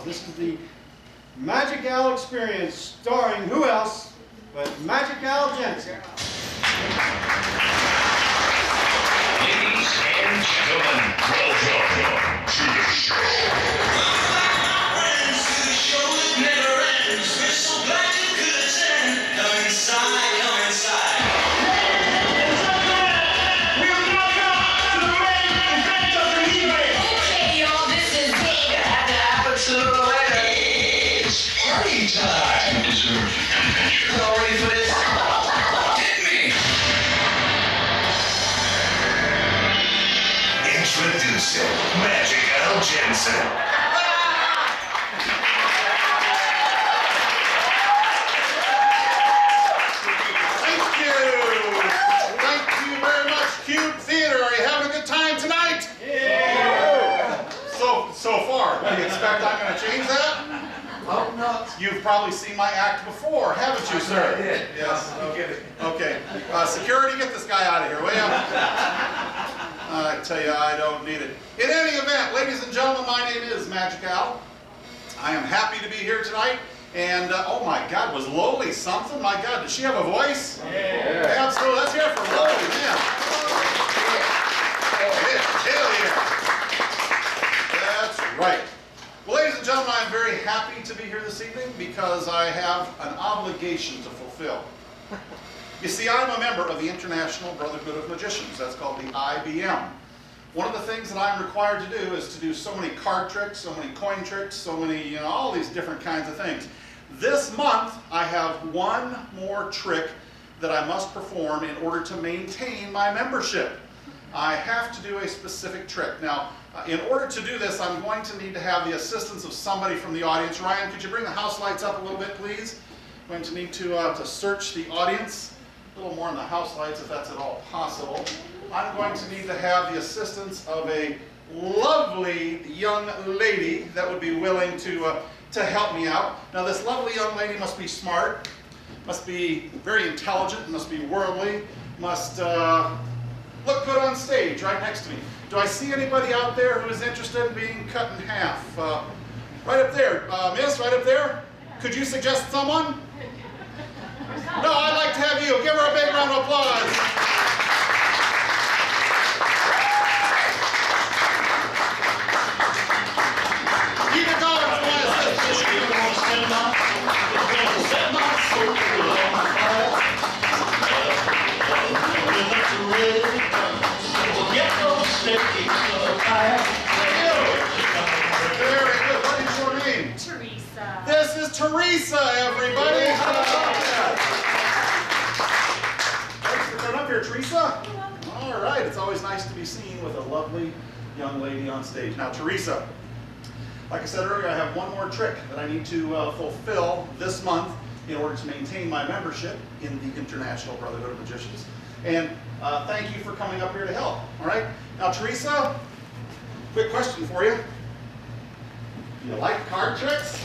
This is the MagicAL experience starring who else but MagicAL Jensen. Ladies and gentlemen, welcome to the show. Friends to the show that never ends. We're so glad you could attend. Come inside, come inside. Okay, y'all, this is big. At the aperture later. It's party time. You deserve adventure. Y'all ready for this? Hit me. Introducing MagicAL Jensen. Thank you very much, Cube Theater. Are you having a good time tonight? Yeah. So far. Do you expect I'm going to change that? Hope not. You've probably seen my act before, haven't you, sir? I did. Yes. You get it. Okay. Security, get this guy out of here, will you? I tell you, I don't need it. In any event, ladies and gentlemen, my name is MagicAL. I am happy to be here tonight. And, oh my God, was Loli something? My God, does she have a voice? Yeah. Absolutely. Let's hear it for Loli, man. Hell yeah. That's right. Well, ladies and gentlemen, I'm very happy to be here this evening because I have an obligation to fulfill. You see, I'm a member of the International Brotherhood of Magicians. That's called the IBM. One of the things that I'm required to do is to do so many card tricks, so many coin tricks, so many, all these different kinds of things. This month, I have one more trick that I must perform in order to maintain my membership. I have to do a specific trick. Now, in order to do this, I'm going to need to have the assistance of somebody from the audience. Ryan, could you bring the house lights up a little bit, please? I'm going to need to search the audience. A little more on the house lights, if that's at all possible. I'm going to need to have the assistance of a lovely young lady that would be willing to help me out. Now, this lovely young lady must be smart, must be very intelligent, must be worldly, must look good on stage right next to me. Do I see anybody out there who is interested in being cut in half? Right up there, miss, right up there. Could you suggest someone? No, I'd like to have you. Give her a big round of applause. Keep it going for my assistant. Very good. What is your name? Teresa. This is Teresa, everybody. Thanks for coming up here, Teresa. You're welcome. All right. It's always nice to be seen with a lovely young lady on stage. Now, Teresa, like I said earlier, I have one more trick that I need to fulfill this month in order to maintain my membership in the International Brotherhood of Magicians. And thank you for coming up here to help. All right. Now, Teresa, quick question for you. Do you like card tricks?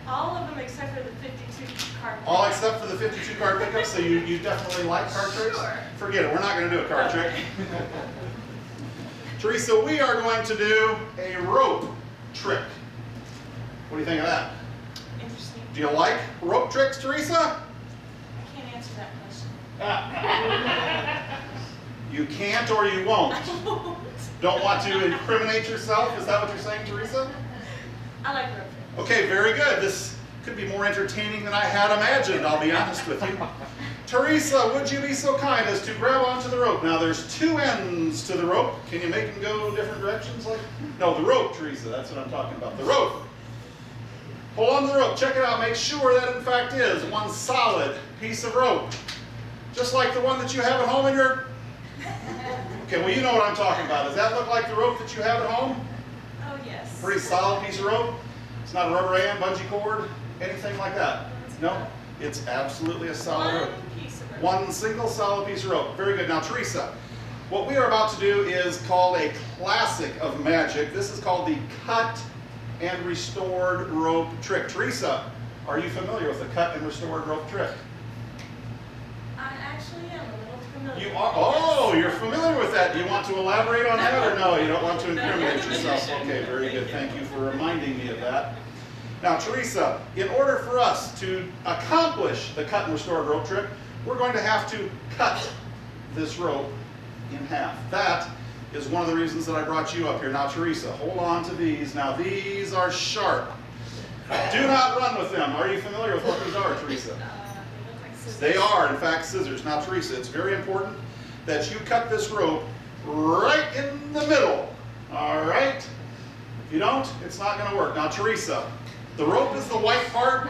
All of them except for the 52 card. All except for the 52 card pickup, so you definitely like card tricks? Sure. Forget it, we're not going to do a card trick. Teresa, we are going to do a rope trick. What do you think of that? Interesting. Do you like rope tricks, Teresa? I can't answer that question. You can't or you won't. Don't want to incriminate yourself? Is that what you're saying, Teresa? I like rope tricks. Okay, very good. This could be more entertaining than I had imagined, I'll be honest with you. Teresa, would you be so kind as to grab onto the rope? Now, there's two ends to the rope. Can you make them go different directions? No, the rope, Teresa. That's what I'm talking about. The rope. Hold on to the rope. Check it out. Make sure that, in fact, is one solid piece of rope. Just like the one that you have at home in your... Okay, well, you know what I'm talking about. Does that look like the rope that you have at home? Oh, yes. Pretty solid piece of rope. It's not a rubber band, bungee cord, anything like that. No, it's absolutely a solid rope. One piece of rope. One single solid piece of rope. Very good. Now, Teresa, what we are about to do is called a classic of magic. This is called the cut and restored rope trick. Teresa, are you familiar with the cut and restored rope trick? I actually am a little familiar. You are, oh, you're familiar with that. Do you want to elaborate on that or no? You don't want to incriminate yourself. Okay, very good. Thank you for reminding me of that. Now, Teresa, in order for us to accomplish the cut and restored rope trick, we're going to have to cut this rope in half. That is one of the reasons that I brought you up here. Now, Teresa, hold on to these. Now, these are sharp. Do not run with them. Are you familiar with what these are, Teresa? They look like scissors. They are, in fact, scissors. Now, Teresa, it's very important that you cut this rope right in the middle. All right? If you don't, it's not going to work. Now, Teresa, the rope is the white part.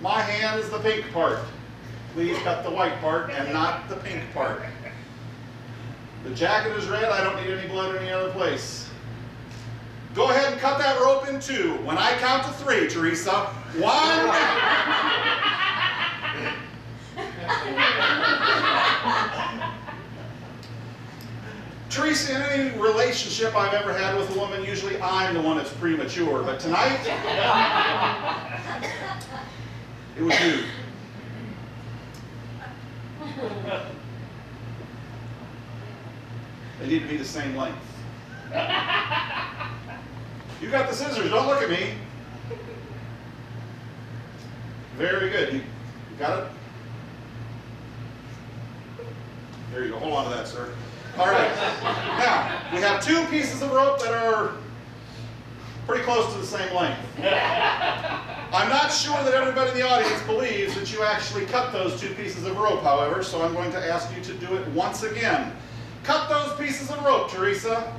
My hand is the pink part. Please cut the white part and not the pink part. The jacket is red. I don't need any blood in any other place. Go ahead and cut that rope in two. When I count to three, Teresa. 1. Teresa, in any relationship I've ever had with a woman, usually I'm the one that's premature. But tonight, it was you. They need to be the same length. You got the scissors, don't look at me. Very good. You got it? There you go. Hold on to that, sir. All right. Now, we have two pieces of rope that are pretty close to the same length. I'm not sure that everybody in the audience believes that you actually cut those two pieces of rope, however, so I'm going to ask you to do it once again. Cut those pieces of rope, Teresa.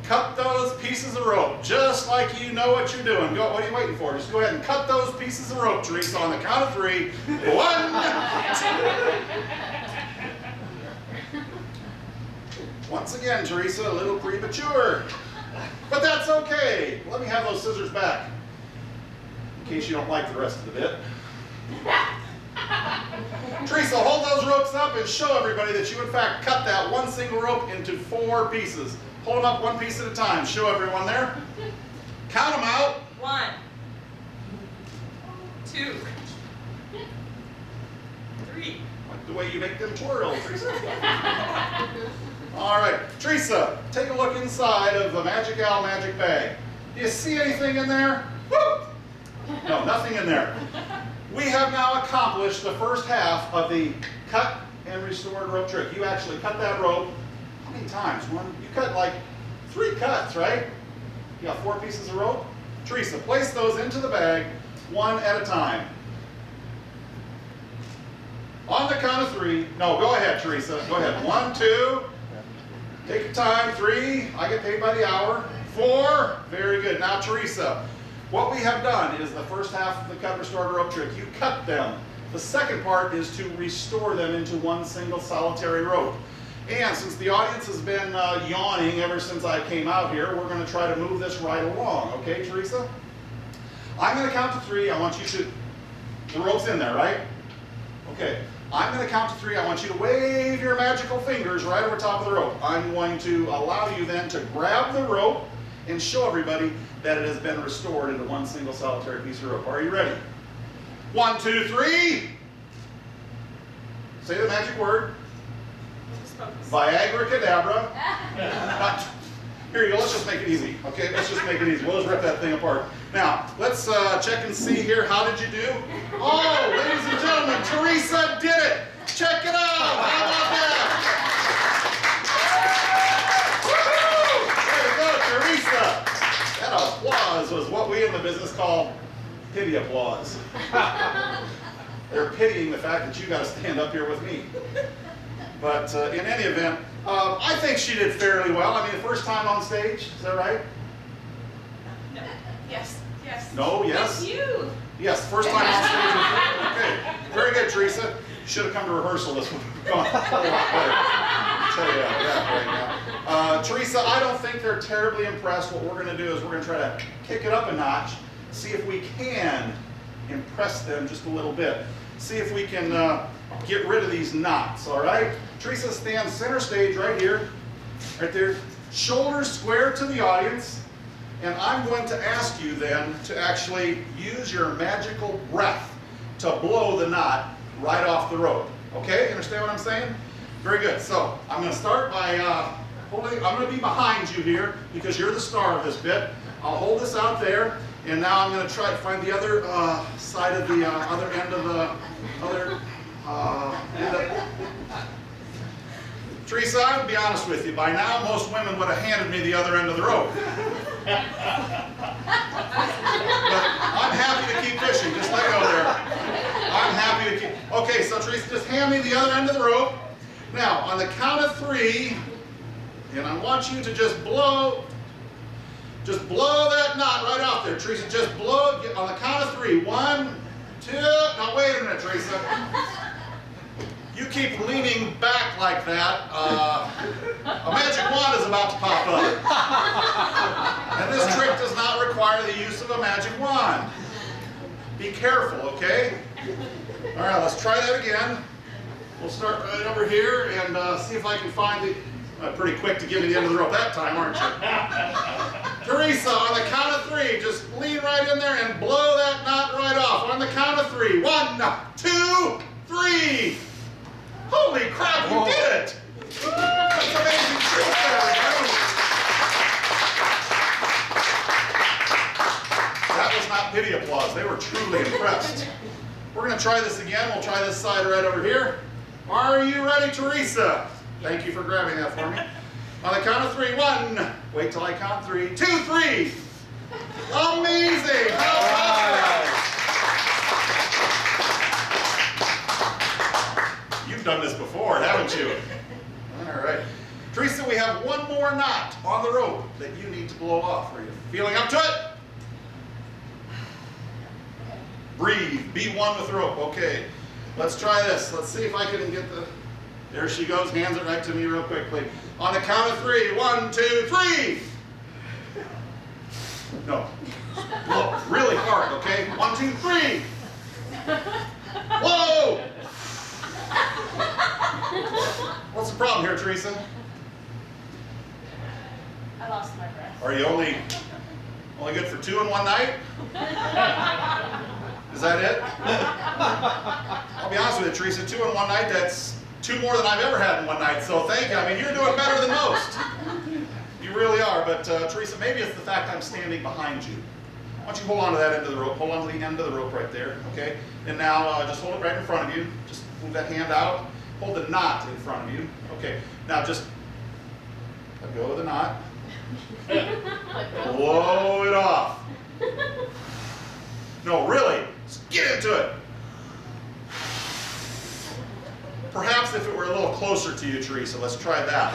Cut those pieces of rope, just like you know what you're doing. Go, what are you waiting for? Just go ahead and cut those pieces of rope, Teresa, on the count of 3. 1, 2. Once again, Teresa, a little premature. But that's okay. Let me have those scissors back, in case you don't like the rest of the bit. Teresa, hold those ropes up and show everybody that you, in fact, cut that one single rope into 4 pieces. Hold them up one piece at a time. Show everyone there. Count them out. 1, 2, 3. Like the way you make them twirl, Teresa. All right, Teresa, take a look inside of the MagicAL magic bag. Do you see anything in there? Woo! No, nothing in there. We have now accomplished the first half of the cut and restored rope trick. You actually cut that rope. How many times? You cut like 3 cuts, right? You got 4 pieces of rope. Teresa, place those into the bag one at a time. On the count of 3. No, go ahead, Teresa. Go ahead. 1, 2. Take your time. 3. I get paid by the hour. 4. Very good. Now, Teresa, what we have done is the first half of the cut, restored rope trick. You cut them. The second part is to restore them into one single solitary rope. And since the audience has been yawning ever since I came out here, we're going to try to move this right along. Okay, Teresa? I'm going to count to 3. I want you to... The rope's in there, right? Okay. I'm going to count to 3. I want you to wave your magical fingers right over top of the rope. I'm going to allow you then to grab the rope and show everybody that it has been restored into one single solitary piece of rope. Are you ready? 1, 2, 3. Say the magic word. Viagra Cadabra. Here you go, let's just make it easy. Okay, let's just make it easy. We'll just rip that thing apart. Now, let's check and see here. How did you do? Oh, ladies and gentlemen, Teresa did it. Check it out. How about that? Woo-hoo! There you go, Teresa. That applause was what we in the business call pity applause. They're pitying the fact that you got to stand up here with me. But in any event, I think she did fairly well. I mean, the first time on stage, is that right? No. Yes. Yes. No, yes? It's you. Yes, first time on stage. Okay, very good, Teresa. You should have come to rehearsal. This would have gone a lot better. I'll tell you that right now. Teresa, I don't think they're terribly impressed. What we're going to do is we're going to try to kick it up a notch, see if we can impress them just a little bit. See if we can get rid of these knots, all right? Teresa, stand center stage right here, right there. Shoulders square to the audience. And I'm going to ask you then to actually use your magical breath to blow the knot right off the rope. Okay? Understand what I'm saying? Very good. So I'm going to start by holding. I'm going to be behind you here because you're the star of this bit. I'll hold this out there, and now I'm going to try to find the other side of the other end of the other end of. Teresa, I would be honest with you. By now, most women would have handed me the other end of the rope. But I'm happy to keep fishing. Just let go there. I'm happy to keep. Okay, so Teresa, just hand me the other end of the rope. Now, on the count of 3, and I want you to just blow that knot right off there. Teresa, just blow on the count of 3. 1, 2. Now, wait a minute, Teresa. You keep leaning back like that, a magic wand is about to pop up. And this trick does not require the use of a magic wand. Be careful, okay? All right, let's try that again. We'll start right over here and see if I can find the... pretty quick to give me the end of the rope that time, aren't you? Teresa, on the count of 3, just lean right in there and blow that knot right off. On the count of 3. 1, 2, 3. Holy crap, you did it! That's amazing trick there. That was not pity applause. They were truly impressed. We're going to try this again. We'll try this side right over here. Are you ready, Teresa? Thank you for grabbing that for me. On the count of 3. 1. Wait till I count 3. 2, 3. Amazing! How about that? You've done this before, haven't you? All right. Teresa, we have one more knot on the rope that you need to blow off. Are you feeling up to it? Breathe. Be one with the rope. Okay. Let's try this. Let's see if I can get the... There she goes. Hands it right to me real quickly. On the count of 3. 1, 2, 3. No. Blow really hard, okay? 1, 2, 3. Whoa! What's the problem here, Teresa? I lost my breath. Are you only good for 2 in one night? Is that it? I'll be honest with you, Teresa. 2 in one night, that's 2 more than I've ever had in one night. So thank you. I mean, you're doing better than most. You really are. But Teresa, maybe it's the fact I'm standing behind you. Why don't you hold on to that end of the rope? Hold on to the end of the rope right there, okay? And now just hold it right in front of you. Just move that hand out. Hold the knot in front of you. Okay. Now just let go of the knot. Blow it off. No, really. Just get into it. Perhaps if it were a little closer to you, Teresa, let's try that.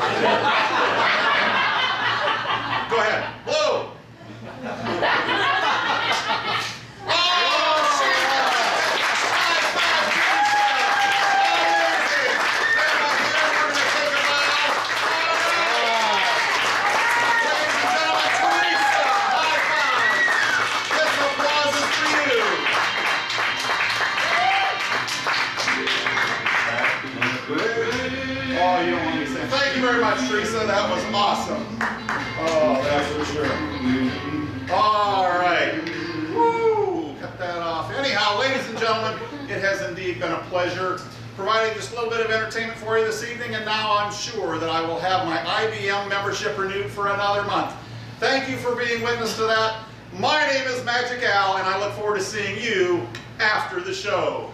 Go ahead. Blow. Thank you very much, Teresa. That was awesome. Oh, that's for sure. All right. Woo! Cut that off. Anyhow, ladies and gentlemen, it has indeed been a pleasure providing just a little bit of entertainment for you this evening, and now I'm sure that I will have my IBM membership renewed for another month. Thank you for being witness to that. My name is MagicAL, and I look forward to seeing you after the show.